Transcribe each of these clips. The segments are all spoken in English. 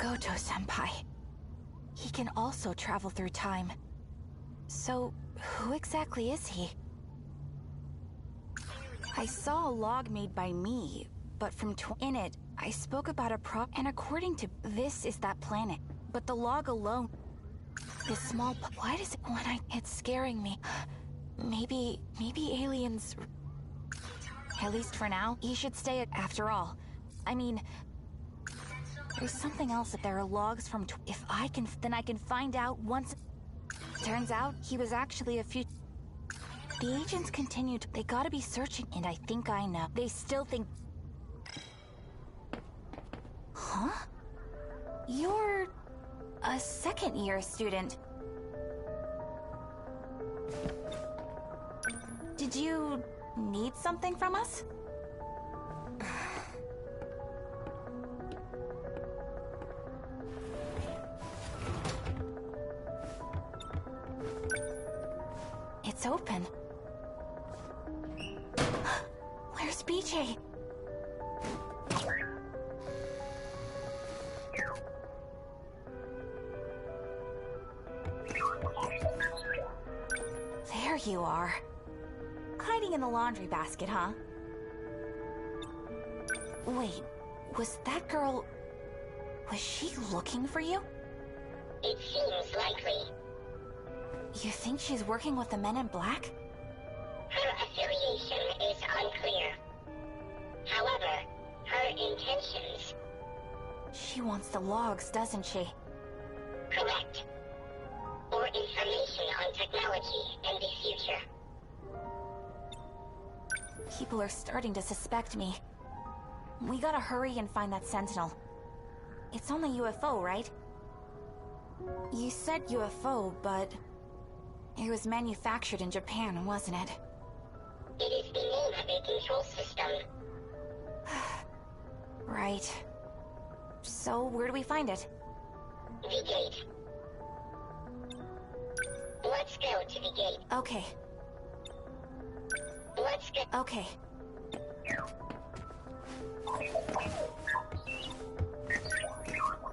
Goto-senpai. He can also travel through time. So, who exactly is he? I saw a log made by me, but in it, I spoke about and according to this is that planet. But the log alone, this small why does it it's scaring me. Maybe aliens, at least for now, he should stay after all. I mean, there's something else. If there are logs from if I can, then I can find out once. Turns out he was actually a few. The agents continued. They gotta be searching, and I think I know. They still think. Huh? You're a second-year student. Did you need something from us? It's open. Where's BJ? There you are. Hiding in the laundry basket, huh? Wait, was that girl... was she looking for you? It seems likely. You think she's working with the men in black? Her affiliation is unclear. However, her intentions... She wants the logs, doesn't she? Correct. Or information on technology and the future. People are starting to suspect me. We gotta hurry and find that Sentinel. It's only UFO, right? You said UFO, but... it was manufactured in Japan, wasn't it? It is the name of a control system. Right. So, where do we find it? The gate. Let's go to the gate. Okay. Let's go. Okay.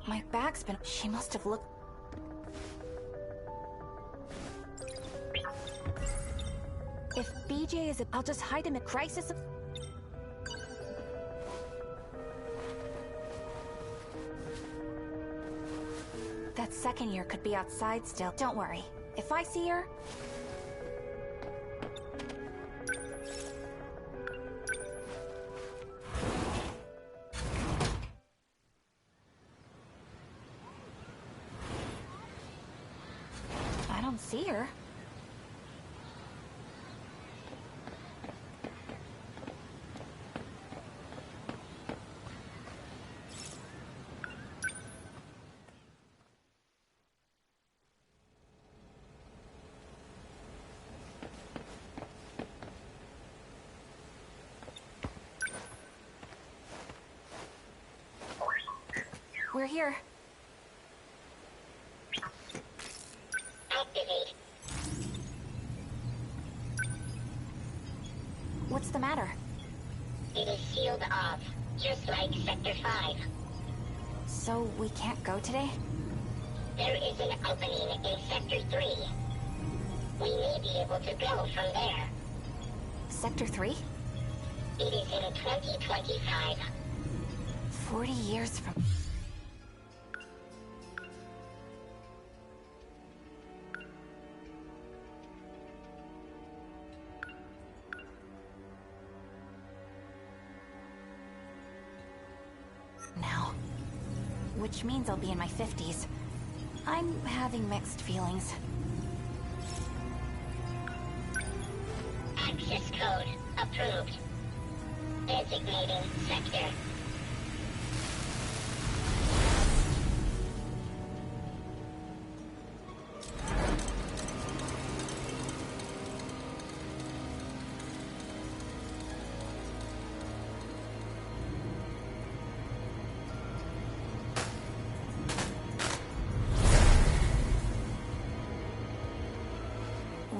My bag's been... She must have looked... If BJ is a... I'll just hide him at crisis... That second year could be outside still. Don't worry. If I see her... I don't see her. We're here. Activate. What's the matter? It is sealed off, just like Sector 5. So we can't go today? There is an opening in Sector 3. We may be able to go from there. Sector 3? It is in 2025. 40 years from... now. Which means I'll be in my 50s. I'm having mixed feelings. Access code approved. Designating sector.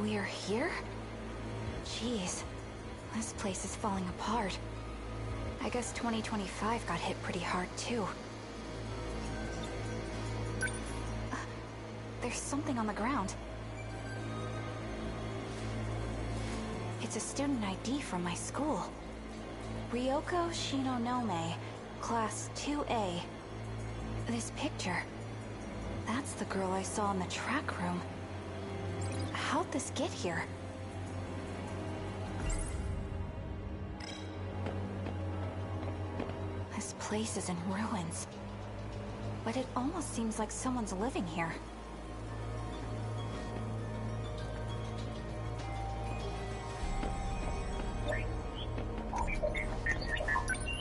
We're here? Jeez, this place is falling apart. I guess 2025 got hit pretty hard too. There's something on the ground. It's a student ID from my school. Ryoko Shinonome, Class 2A. This picture. That's the girl I saw in the track room. How'd this get here? This place is in ruins. But it almost seems like someone's living here.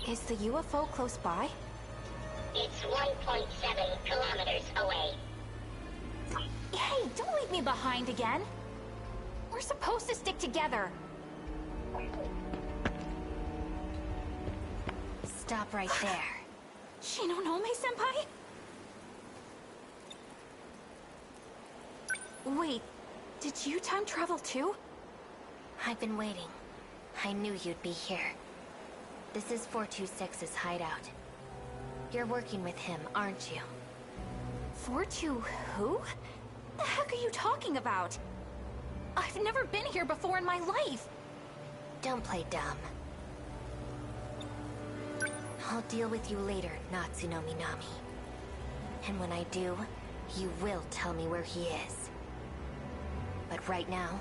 Is the UFO close by? It's 1.7 kilometers away. Hey, don't leave me behind again! We're supposed to stick together! Stop right there. Shinonome-senpai? Wait, did you time travel too? I've been waiting. I knew you'd be here. This is 426's hideout. You're working with him, aren't you? 42 who? The heck are you talking about? I've never been here before in my life! Don't play dumb. I'll deal with you later, Natsuno Minami. And when I do, you will tell me where he is. But right now,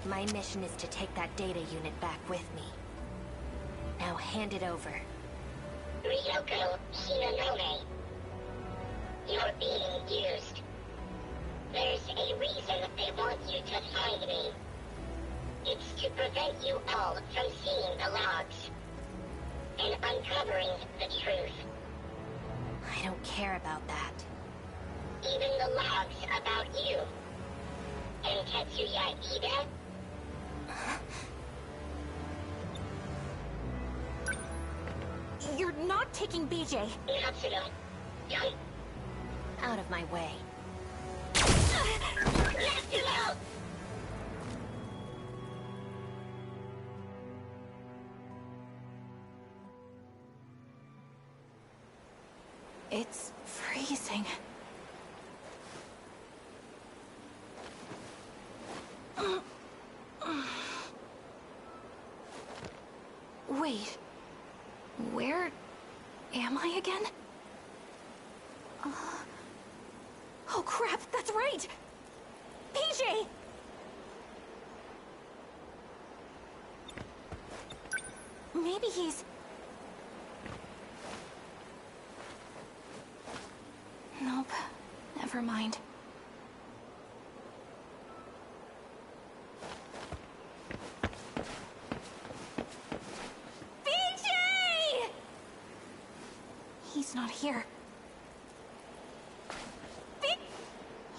my mission is to take that data unit back with me. Now hand it over. Ryoko Shinonome. You're being used. There's a reason they want you to find me. It's to prevent you all from seeing the logs and uncovering the truth. I don't care about that. Even the logs about you. And Tetsuya Ida? You're not taking BJ. Natsuno. Don't. Out of my way. Natsuno! It's freezing. Wait. Where am I again? Oh crap, that's right! PJ! Maybe he's... Nope, never mind. PJ! He's not here.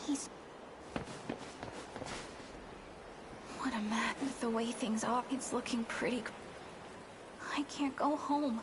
He's... What a mess. With the way things are, it's looking pretty... I can't go home.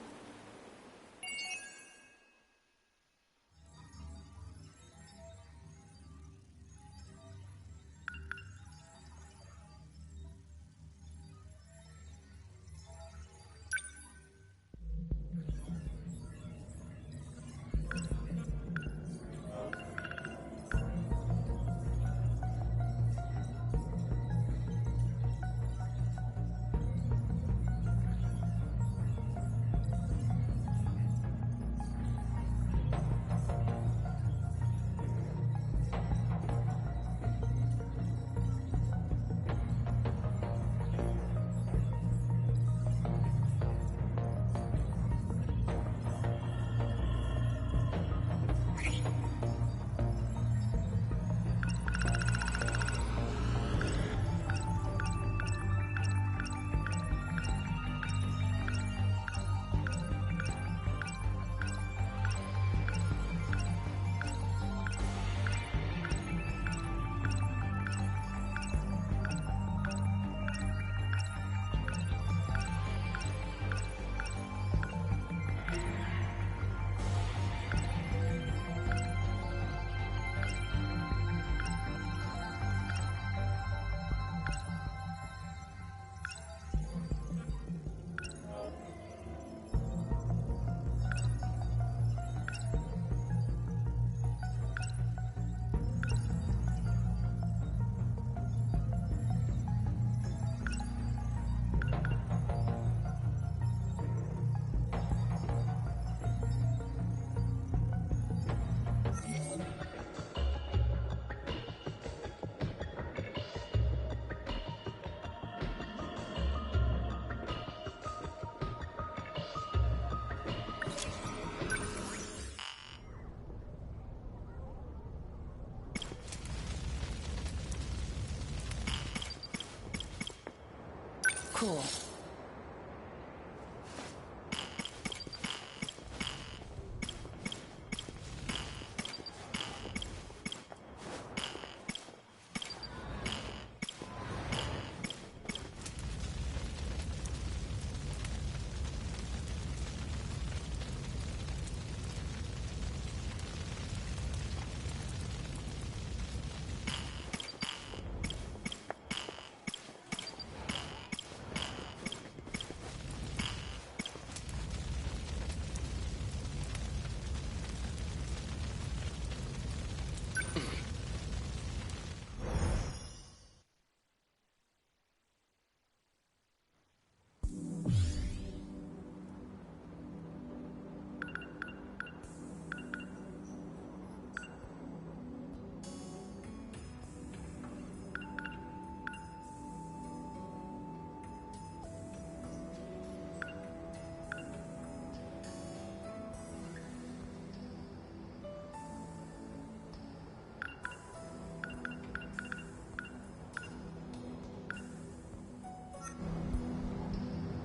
Cool.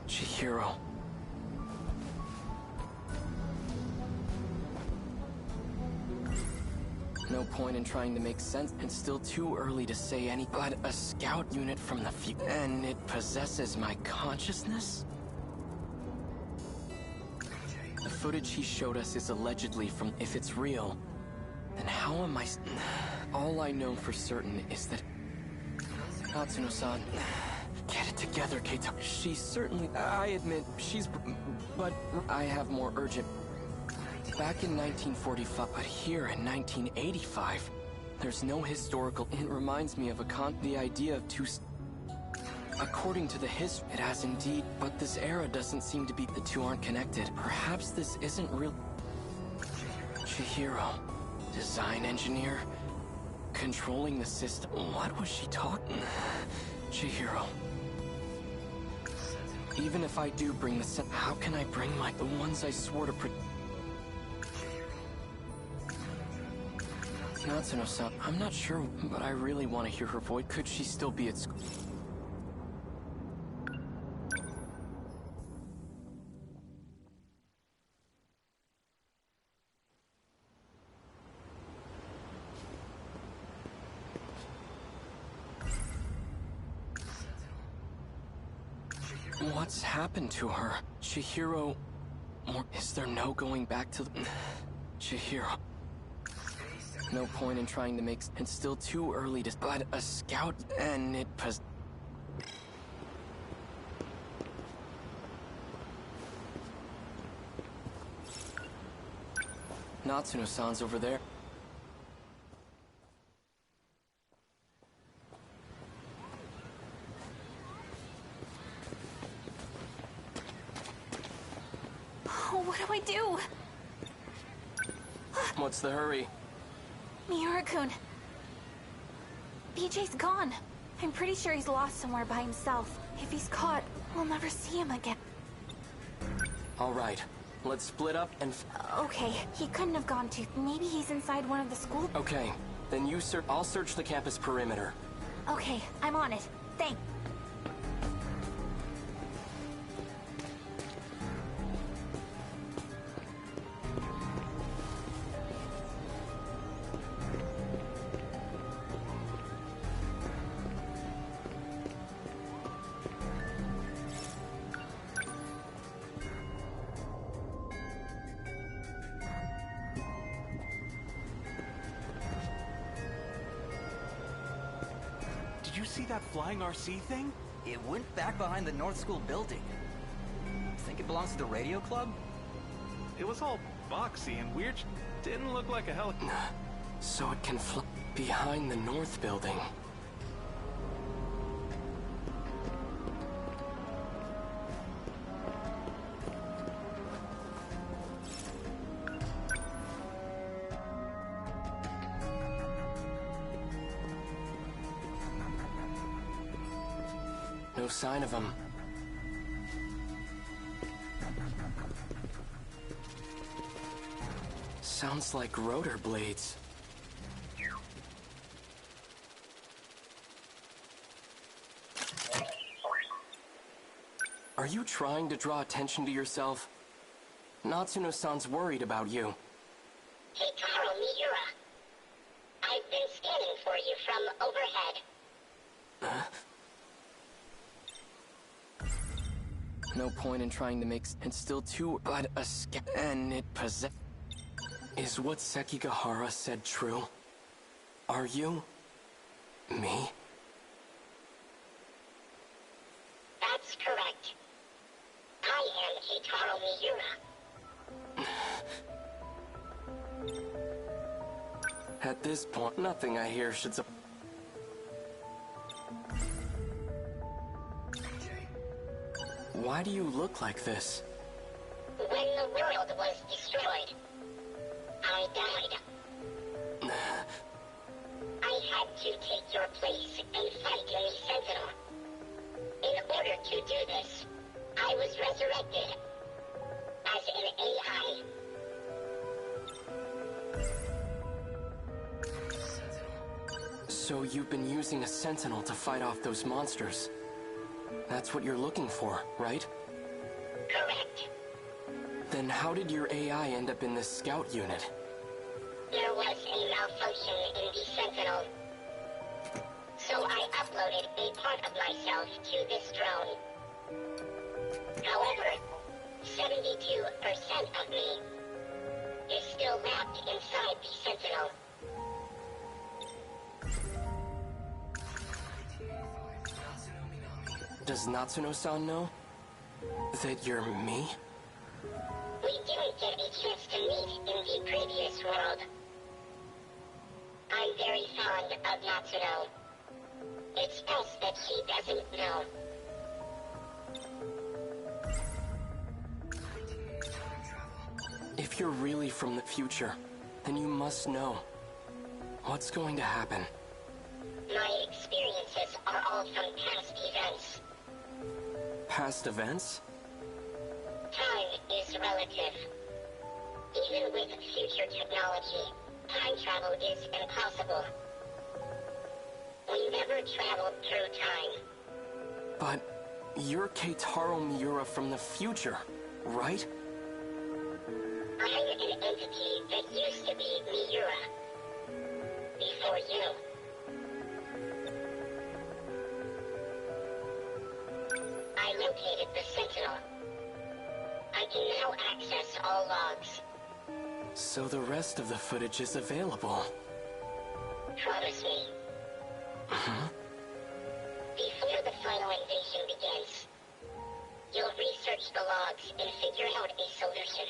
Chihiro. No point in trying to make sense. It's still too early to say any. But a scout unit from the future, and it possesses my consciousness? The footage he showed us is allegedly from. If it's real, then how am I? All I know for certain is that Natsuno-san. Get it together, Keita. She's certainly. I admit, she's. But I have more urgent. Back in 1945, but here in 1985, there's no historical. It reminds me of the idea of two. According to the history, it has indeed, but this era doesn't seem to be. The two aren't connected. Perhaps this isn't real. Chihiro, design engineer, controlling the system. What was she talking? Chihiro. Even if I do bring the how can I bring the ones I swore to Natsuno-san, I'm not sure, but I really want to hear her voice. Could she still be at school? What's happened to her? Chihiro... Is there no going back to... Chihiro... No point in trying to make... It's still too early to... But a scout... And it... Natsuno-san's over there. What do I do? What's the hurry? Miura-kun. BJ's gone. I'm pretty sure he's lost somewhere by himself. If he's caught, we'll never see him again. All right. Let's split up and... Okay, he couldn't have gone to... Maybe he's inside one of the school... Okay. Then you search... I'll search the campus perimeter. Okay, I'm on it. Thanks. Did you see that flying RC thing? It went back behind the North School building. Think it belongs to the radio club? It was all boxy and weird. Didn't look like a helicopter. So it can fly behind the North building. No sign of him. Sounds like rotor blades. Are you trying to draw attention to yourself? Natsuno-san's worried about you. Keitaro Miura. I've been scanning for you from overhead. No point in trying to make it's still too but a and it possess. Is what Sekigahara said true? Are you me? That's correct. I am Keitaro Miura. At this point, nothing I hear should Why do you look like this? When the world was destroyed, I died. I had to take your place and fight in the Sentinel. In order to do this, I was resurrected as an AI. So you've been using a Sentinel to fight off those monsters. That's what you're looking for, right? Correct. Then how did your AI end up in this scout unit? There was a malfunction in the Sentinel. So I uploaded a part of myself to this drone. However, 72% of me is still wrapped inside the Sentinel. Does Natsuno-san know that you're me? We didn't get a chance to meet in the previous world. I'm very fond of Natsuno. It's best that she doesn't know. If you're really from the future, then you must know. What's going to happen? My experiences are all from past events. Past events? Time is relative. Even with future technology, time travel is impossible. We never traveled through time. But you're Keitaro Miura from the future, right? I'm an entity that used to be Miura. Before you. I located the Sentinel. I can now access all logs. So the rest of the footage is available. Promise me. Before the final invasion begins, you'll research the logs and figure out a solution.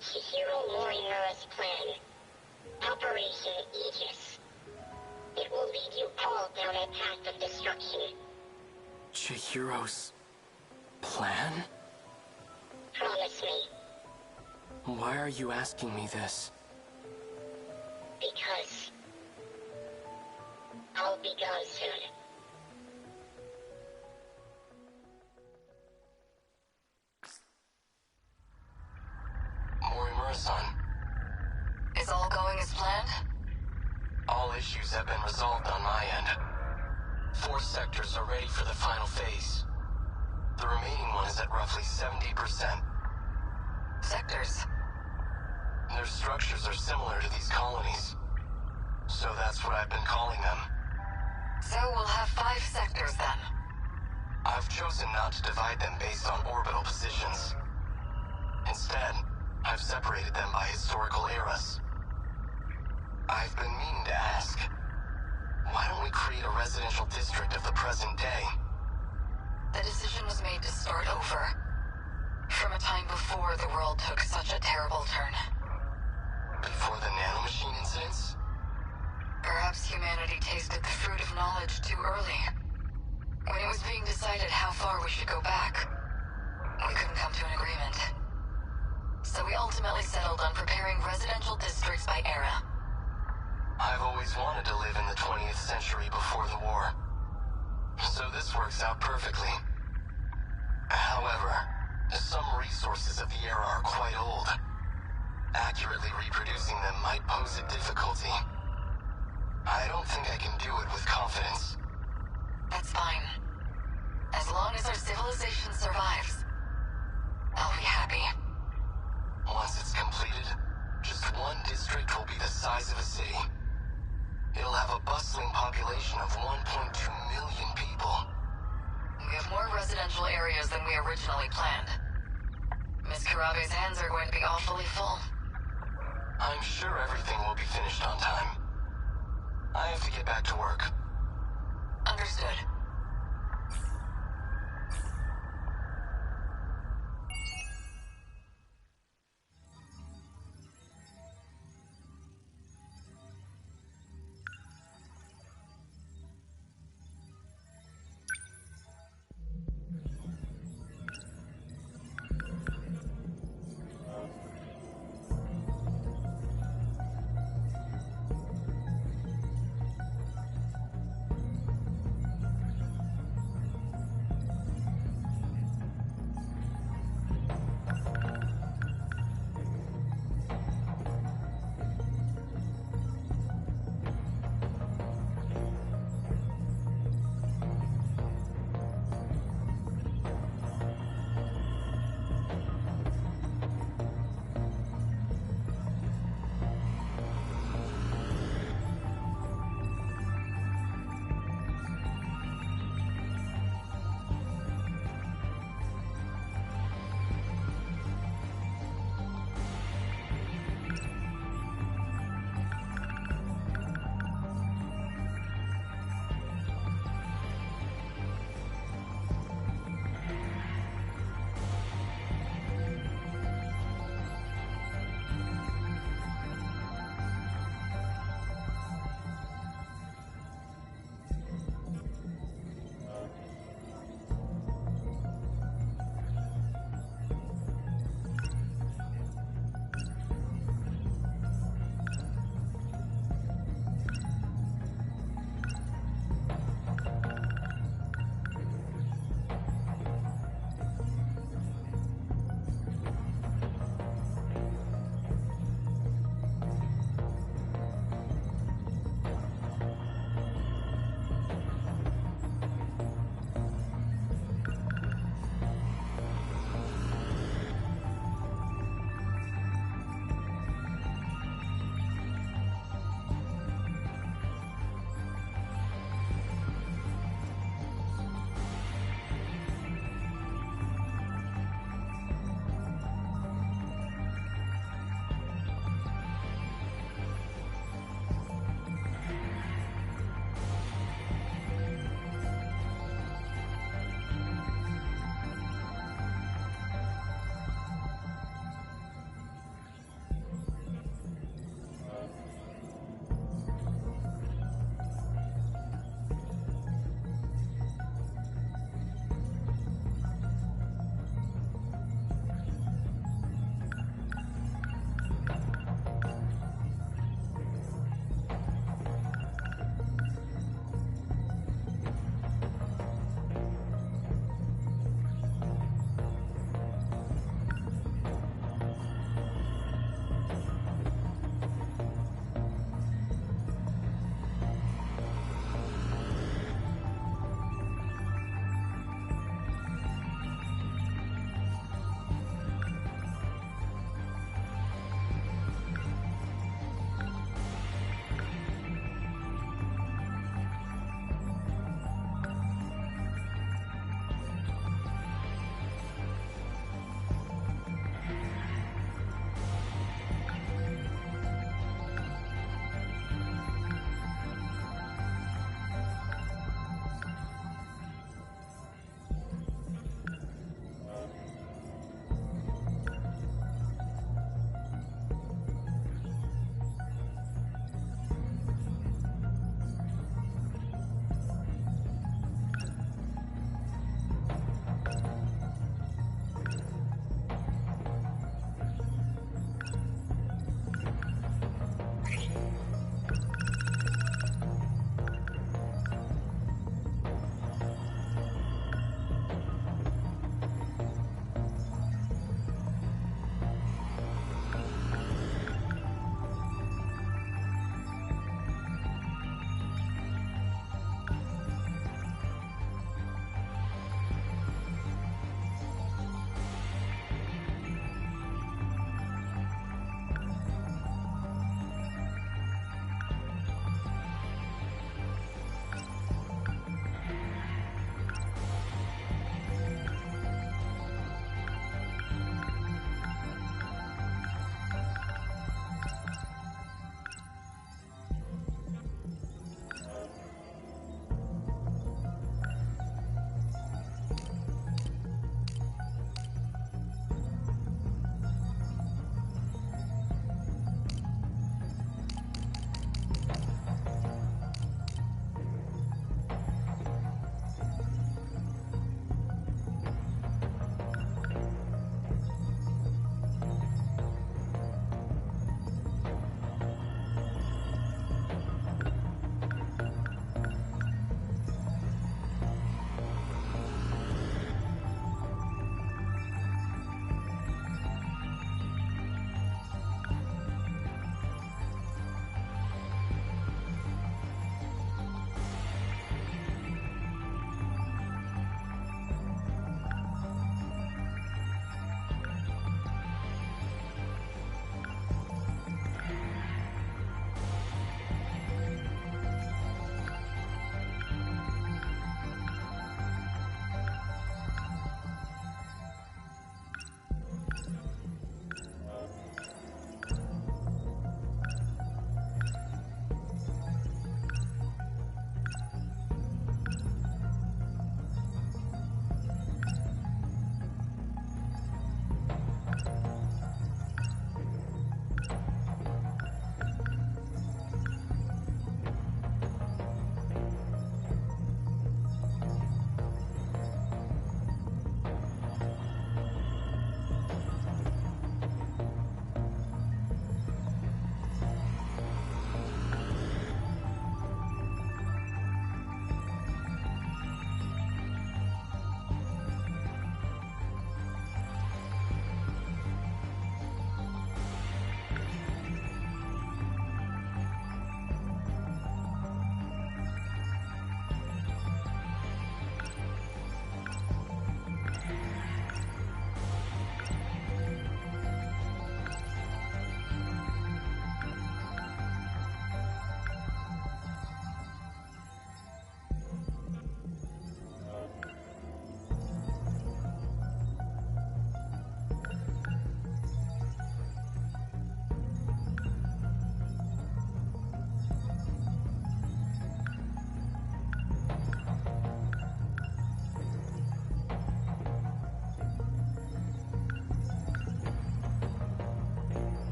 Chihiro Morimura's plan. Operation Aegis. It will lead you all down a path of destruction. Chihiro's plan? Promise me. Why are you asking me this? Because I'll be gone soon. Morimura-san. Is all going as planned? All issues have been resolved on my end. 4 sectors are ready for the final phase. The remaining one is at roughly 70%. Sectors? Their structures are similar to these colonies. So that's what I've been calling them. So we'll have 5 sectors then. I've chosen not to divide them based on orbital positions. Instead, I've separated them by historical eras. I've been meaning to ask, why don't we create a residential district of the present day? The decision was made to start over. From a time before the world took such a terrible turn. Before the nanomachine incidents? Perhaps humanity tasted the fruit of knowledge too early. When it was being decided how far we should go back, we couldn't come to an agreement. So we ultimately settled on preparing residential districts by era. I've always wanted to live in the 20th century before the war. So this works out perfectly. However, some resources of the era are quite old. Accurately reproducing them might pose a difficulty. I don't think I can do it with confidence. That's fine. As long as our civilization civilization survives, I'll be happy. Once it's completed, just one district will be the size of a city. It'll have a bustling population of 1.2 million people. We have more residential areas than we originally planned. Miss Karabe's hands are going to be awfully full. I'm sure everything will be finished on time. I have to get back to work. Understood.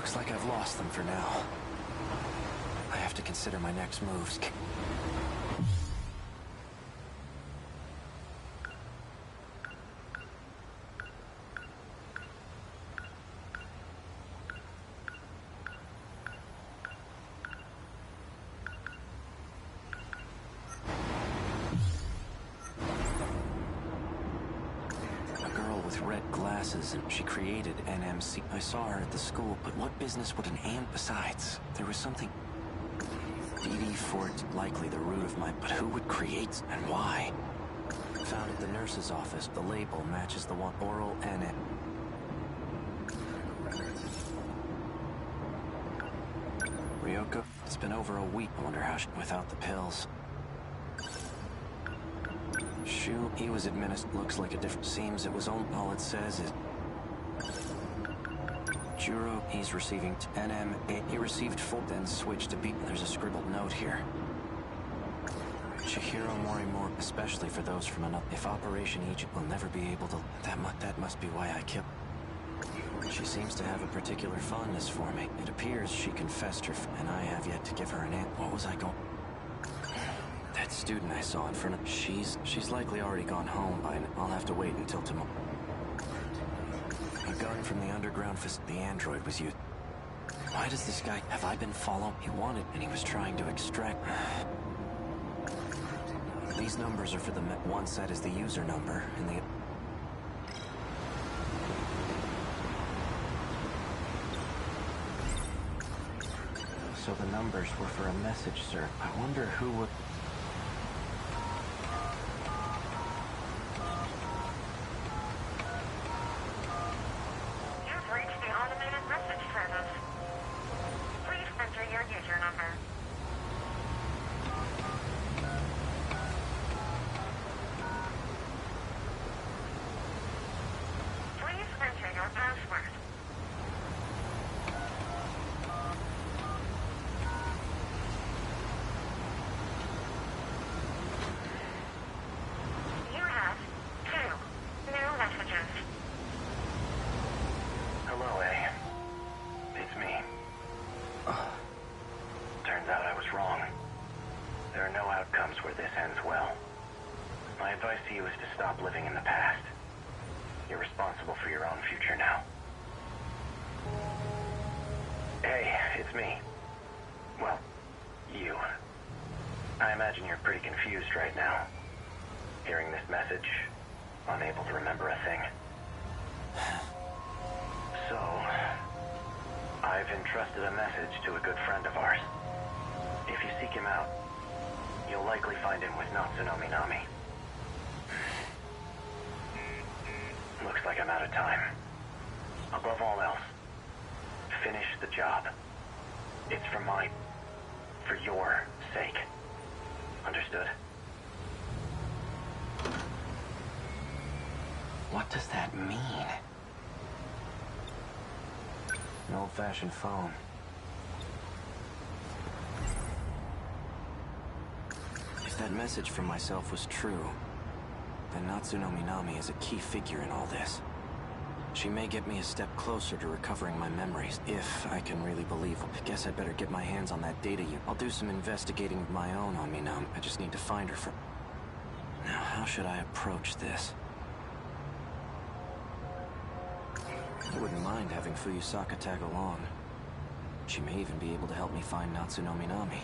Looks like I've lost them for now. I have to consider my next moves. With red glasses, and she created NMC. I saw her at the school, but what business would an ant besides? There was something... DD Fort, likely the root of my... But who would create and why? Found at the nurse's office. The label matches the one oral NM. Ryoko, it's been over a week. I wonder how she... Without the pills. Shu, he was administered. Looks like a different. Seems it was all it says is. Juro, he's receiving NM8. He received 4, then switched to B. There's a scribbled note here. Chihiro Morimori, especially for those from another. If Operation Egypt will never be able to. That must be why I killed. She seems to have a particular fondness for me. It appears she confessed her, and I have yet to give her an answer. What was I going? That student I saw in front of... She's likely already gone home by now. I'll have to wait until tomorrow. A gun from the underground the android was used. Why does this guy... Have I been followed? He wanted, and he was trying to extract... These numbers are for the... One set is the user number, and the... So the numbers were for a message, sir. I wonder who would... What does that mean? An old-fashioned phone. If that message from myself was true, then Natsuno Minami is a key figure in all this. She may get me a step closer to recovering my memories, if I can really believe. I guess I'd better get my hands on that data I'll do some investigating of my own on Minami. I just need to find her for... Now, how should I approach this? I wouldn't mind having Fuyusaka tag along. She may even be able to help me find Natsuno Minami.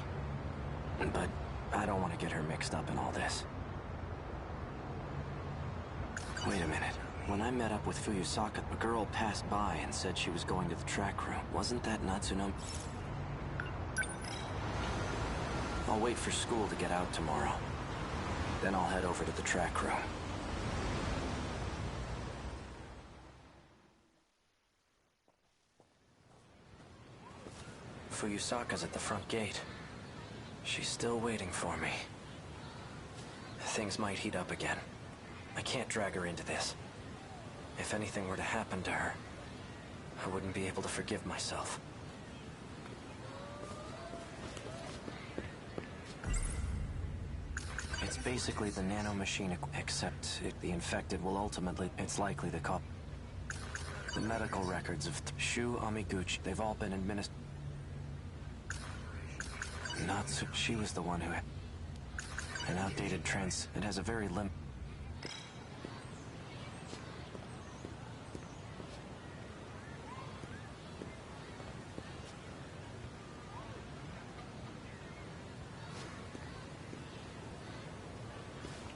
But I don't want to get her mixed up in all this. Wait a minute. When I met up with Fuyusaka, a girl passed by and said she was going to the track room. Wasn't that Natsuno? I'll wait for school to get out tomorrow. Then I'll head over to the track room. Fuyusaka's at the front gate. She's still waiting for me. Things might heat up again. I can't drag her into this. If anything were to happen to her, I wouldn't be able to forgive myself. It's basically the nanomachine, except the infected will ultimately... It's likely the cop... The medical records of Shu Amiguchi, they've all been administered. Natsu, she was the one who had an outdated trans. It has a very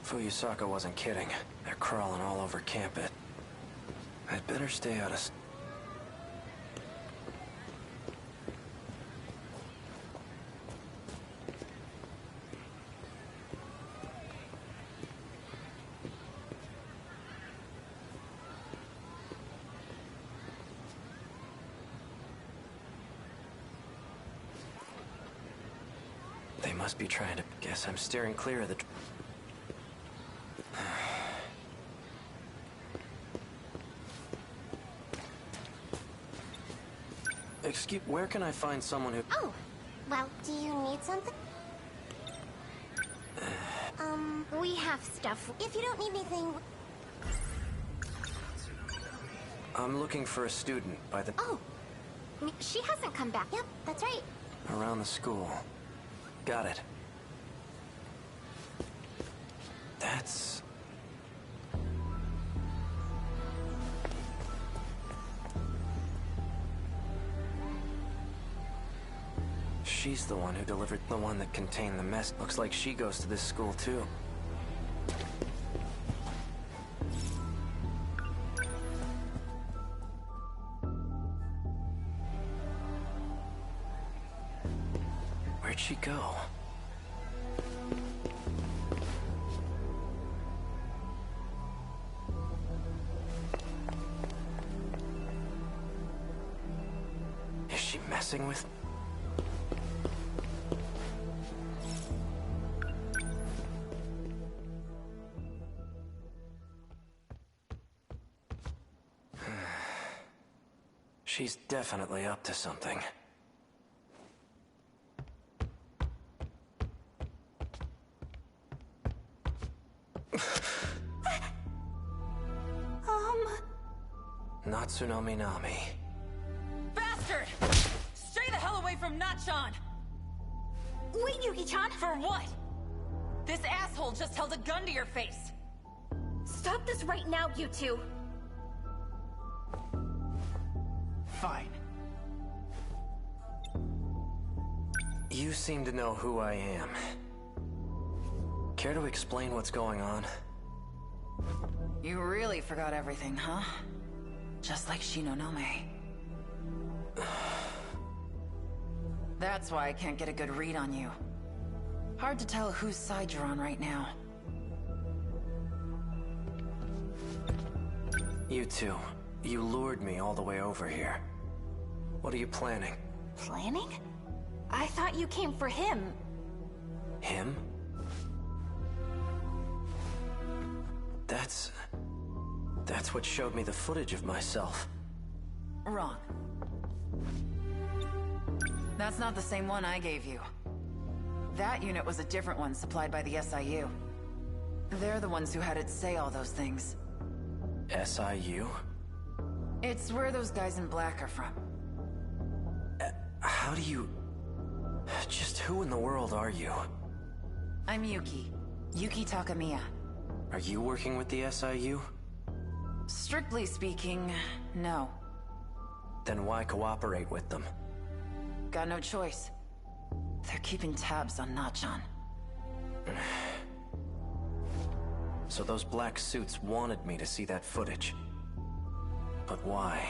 Fuyusaka wasn't kidding. They're crawling all over campus. I'd better stay out of... They must be trying to... Guess I'm steering clear of the... Excuse... Where can I find someone who... Oh, well, do you need something? We have stuff. If you don't need anything... I'm looking for a student by the... Oh, she hasn't come back. Yep, that's right. Around the school. Got it. That's... She's the one who delivered the one that contained the mess. Looks like she goes to this school too. Where'd she go? Is she messing with... She's definitely up to something. Natsuno Minami. Bastard! Stay the hell away from Nachan! Wait, Yuki-chan! For what? This asshole just held a gun to your face! Stop this right now, you two! Fine. You seem to know who I am. Care to explain what's going on? You really forgot everything, huh? Just like Shinonome. That's why I can't get a good read on you. Hard to tell whose side you're on right now. You two, you lured me all the way over here. What are you planning? Planning? I thought you came for him. Him? That's what showed me the footage of myself. Wrong. That's not the same one I gave you. That unit was a different one supplied by the SIU. They're the ones who had it say all those things. SIU? It's where those guys in black are from. How do you... Just who in the world are you? I'm Yuki. Yuki Takamiya. Are you working with the SIU? Strictly speaking, no. Then why cooperate with them? Got no choice. They're keeping tabs on Nachan. So those black suits wanted me to see that footage. But why?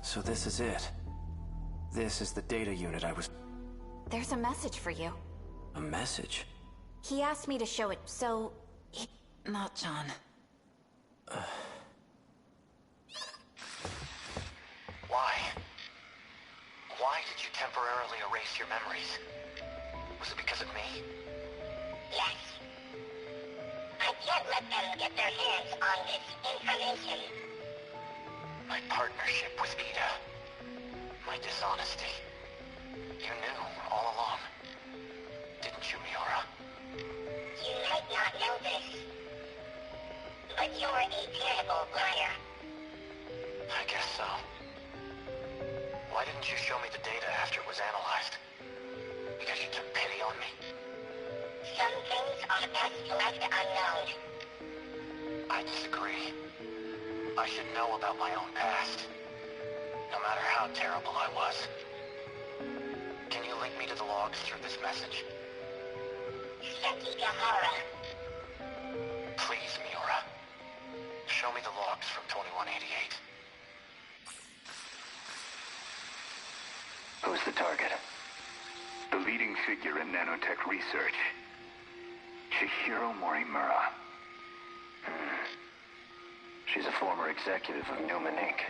So this is it. This is the data unit I was... There's a message for you. A message? He asked me to show it, so... Nachan. Why? Why did you temporarily erase your memories? Was it because of me? Yes. I can't let them get their hands on this information. My partnership with Ida. My dishonesty. You knew all along. Didn't you, Miura? You might not know this, But you're a terrible liar. I guess so. Why didn't you show me the data after it was analyzed? Because you took pity on me? Some things are best left unknown. I disagree. I should know about my own past. No matter how terrible I was. Can you link me to the logs through this message? Sekigahara. Please, Miura. Show me the logs from 2188. Who's the target? The leading figure in nanotech research. Chihiro Morimura. She's a former executive of Newman Inc.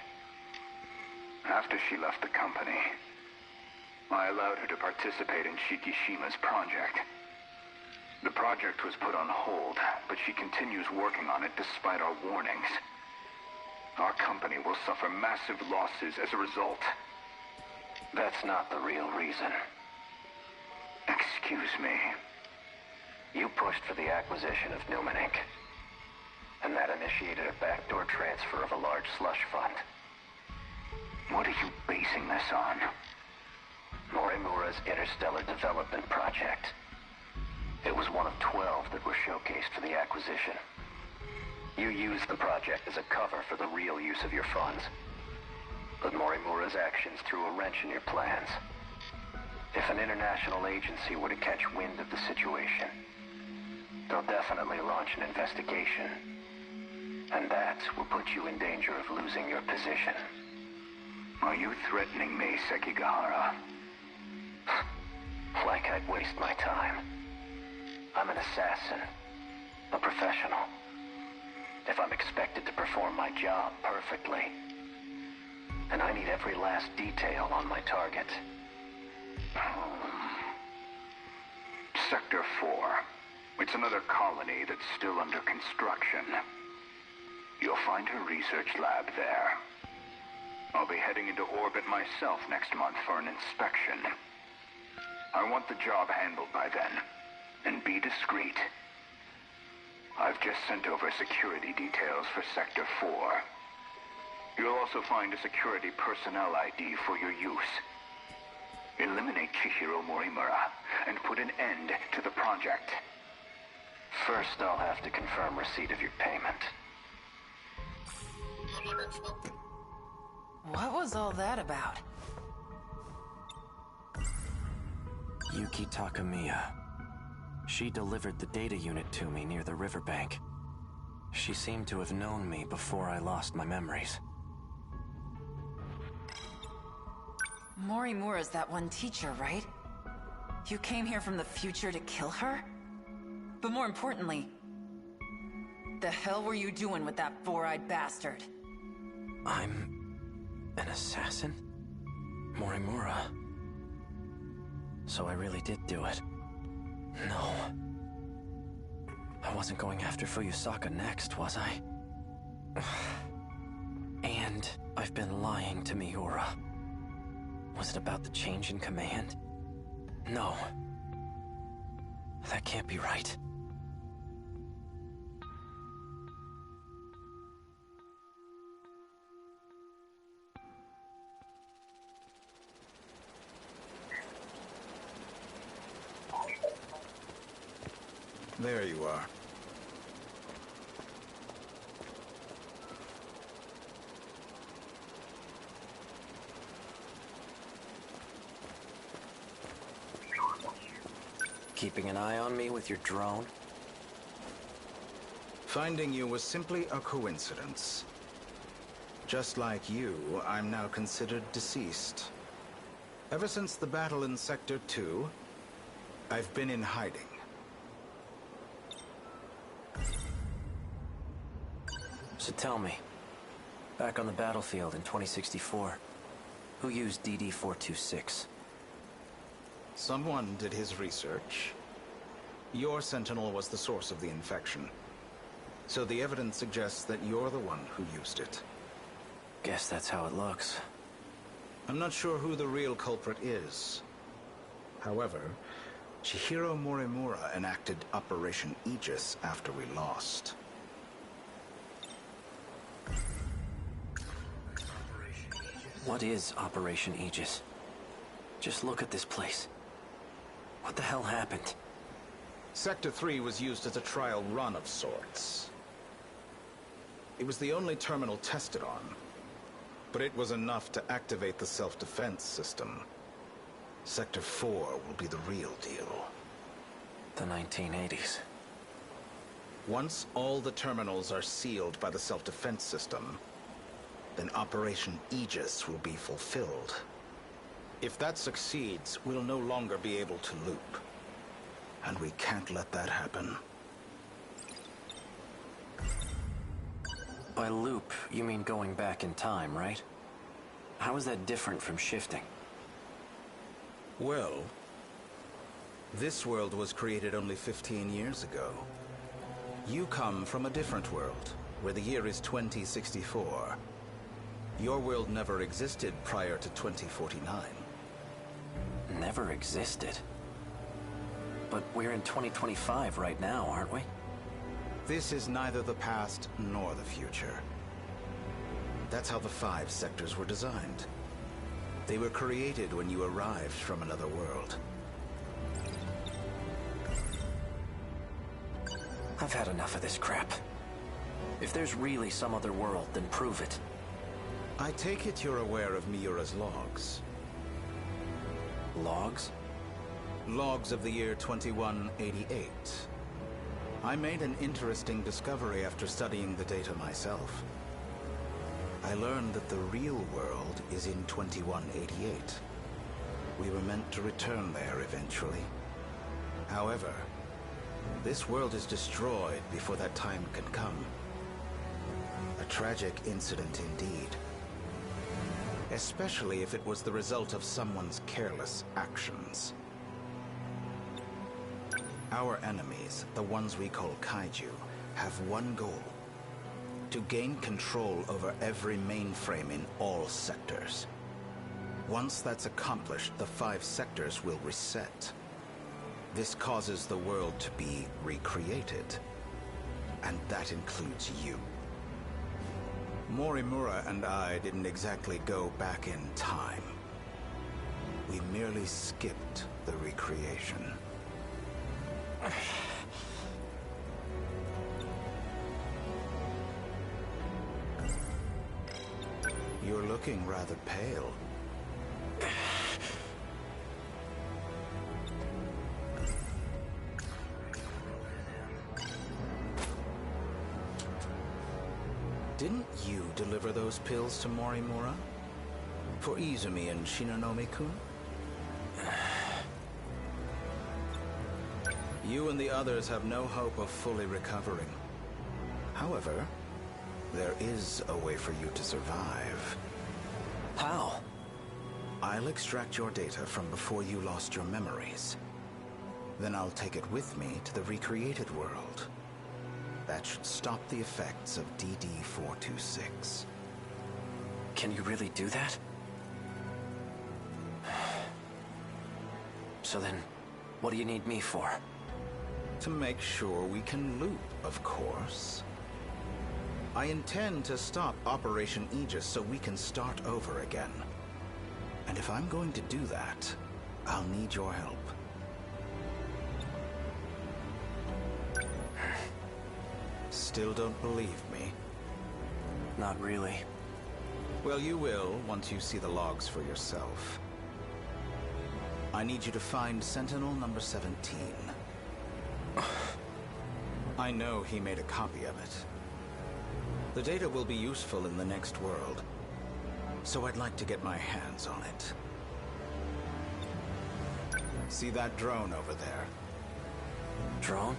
After she left the company, I allowed her to participate in Shikishima's project. The project was put on hold, but she continues working on it despite our warnings. Our company will suffer massive losses as a result. That's not the real reason. Excuse me. You pushed for the acquisition of Newman Inc. And that initiated a backdoor transfer of a large slush fund. What are you basing this on? Morimura's Interstellar Development Project. It was one of 12 that were showcased for the acquisition. You used the project as a cover for the real use of your funds. But Morimura's actions threw a wrench in your plans. If an international agency were to catch wind of the situation, they'll definitely launch an investigation. And that will put you in danger of losing your position. Are you threatening me, Sekigahara? Like I'd waste my time. I'm an assassin. A professional. If I'm expected to perform my job perfectly, and I need every last detail on my target. Sector 4. It's another colony that's still under construction. You'll find her research lab there. I'll be heading into orbit myself next month for an inspection. I want the job handled by then. And be discreet. I've just sent over security details for Sector 4. You'll also find a security personnel ID for your use. Eliminate Chihiro Morimura and put an end to the project. First, I'll have to confirm receipt of your payment. What was all that about? Yuki Takamiya. She delivered the data unit to me near the riverbank. She seemed to have known me before I lost my memories. Morimura's that one teacher, right? You came here from the future to kill her? But more importantly, the hell were you doing with that four-eyed bastard? I'm an assassin? Morimura. So I really did do it. No. I wasn't going after Fuyusaka next, was I? And I've been lying to Miura. Was it about the change in command? No. That can't be right. There you are. Keeping an eye on me with your drone? Finding you was simply a coincidence. Just like you, I'm now considered deceased. Ever since the battle in Sector 2, I've been in hiding. So tell me, back on the battlefield in 2064, who used DD-426? Someone did his research. Your Sentinel was the source of the infection. So the evidence suggests that you're the one who used it. Guess that's how it looks. I'm not sure who the real culprit is. However, Chihiro Morimura enacted Operation Aegis after we lost. What is Operation Aegis? Just look at this place. What the hell happened? Sector 3 was used as a trial run of sorts. It was the only terminal tested on, but it was enough to activate the self-defense system. Sector 4 will be the real deal. The 1980s. Once all the terminals are sealed by the self-defense system, then Operation Aegis will be fulfilled. If that succeeds, we'll no longer be able to loop. And we can't let that happen. By loop, you mean going back in time, right? How is that different from shifting? Well, this world was created only 15 years ago. You come from a different world, where the year is 2064. Your world never existed prior to 2049. Never existed? But we're in 2025 right now, aren't we? This is neither the past nor the future. That's how the 5 sectors were designed. They were created when you arrived from another world. I've had enough of this crap. If there's really some other world, then prove it. I take it you're aware of Miura's logs. Logs? Logs of the year 2188. I made an interesting discovery after studying the data myself. I learned that the real world is in 2188. We were meant to return there eventually. However, this world is destroyed before that time can come. A tragic incident indeed. Especially if it was the result of someone's careless actions. Our enemies, the ones we call kaiju, have one goal: to gain control over every mainframe in all sectors. Once that's accomplished, the 5 sectors will reset. This causes the world to be recreated. And that includes you. Morimura and I didn't exactly go back in time. We merely skipped the recreation. You're looking rather pale. Didn't you deliver those pills to Morimura? For Izumi and Shinonome-kun? You and the others have no hope of fully recovering. However, there is a way for you to survive. How? I'll extract your data from before you lost your memories. Then I'll take it with me to the recreated world. That should stop the effects of DD-426. Can you really do that? So then, what do you need me for? To make sure we can loop, of course. I intend to stop Operation Aegis so we can start over again. And if I'm going to do that, I'll need your help. Still don't believe me? Not really. Well, you will once you see the logs for yourself. I need you to find Sentinel number 17. I know he made a copy of it. The data will be useful in the next world, so I'd like to get my hands on it. See that drone over there? Drone?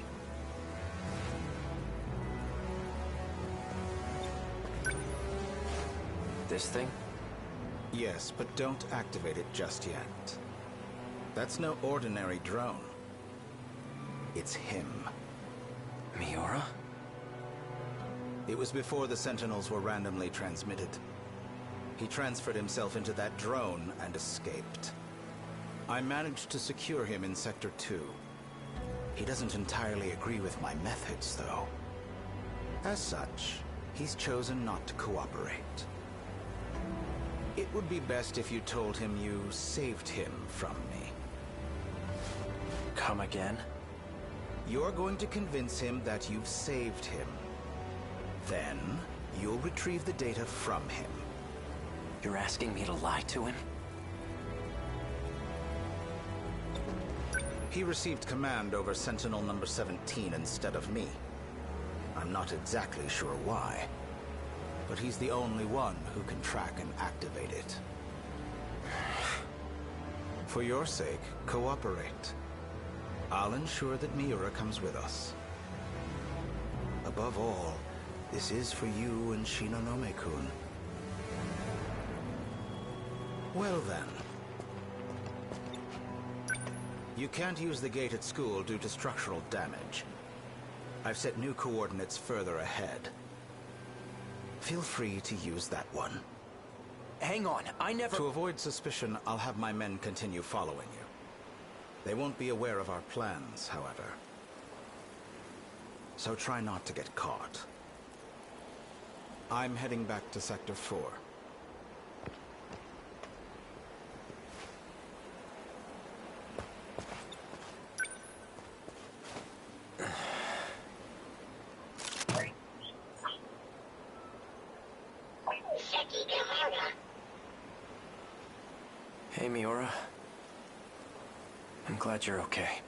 This thing? Yes, but don't activate it just yet. That's no ordinary drone. It's him. Miura? It was before the Sentinels were randomly transmitted. He transferred himself into that drone and escaped. I managed to secure him in Sector 2. He doesn't entirely agree with my methods, though. As such, he's chosen not to cooperate. It would be best if you told him you saved him from me. Come again? You're going to convince him that you've saved him. Then, you'll retrieve the data from him. You're asking me to lie to him? He received command over Sentinel number 17 instead of me. I'm not exactly sure why, but he's the only one who can track and activate it. For your sake, cooperate. I'll ensure that Miura comes with us. Above all, this is for you and Shinonome-kun. Well then. You can't use the gate at school due to structural damage. I've set new coordinates further ahead. Feel free to use that one. Hang on, I never... To avoid suspicion, I'll have my men continue following you. They won't be aware of our plans, however. So try not to get caught. I'm heading back to Sector 4. Hey, Miura. I'm glad you're okay.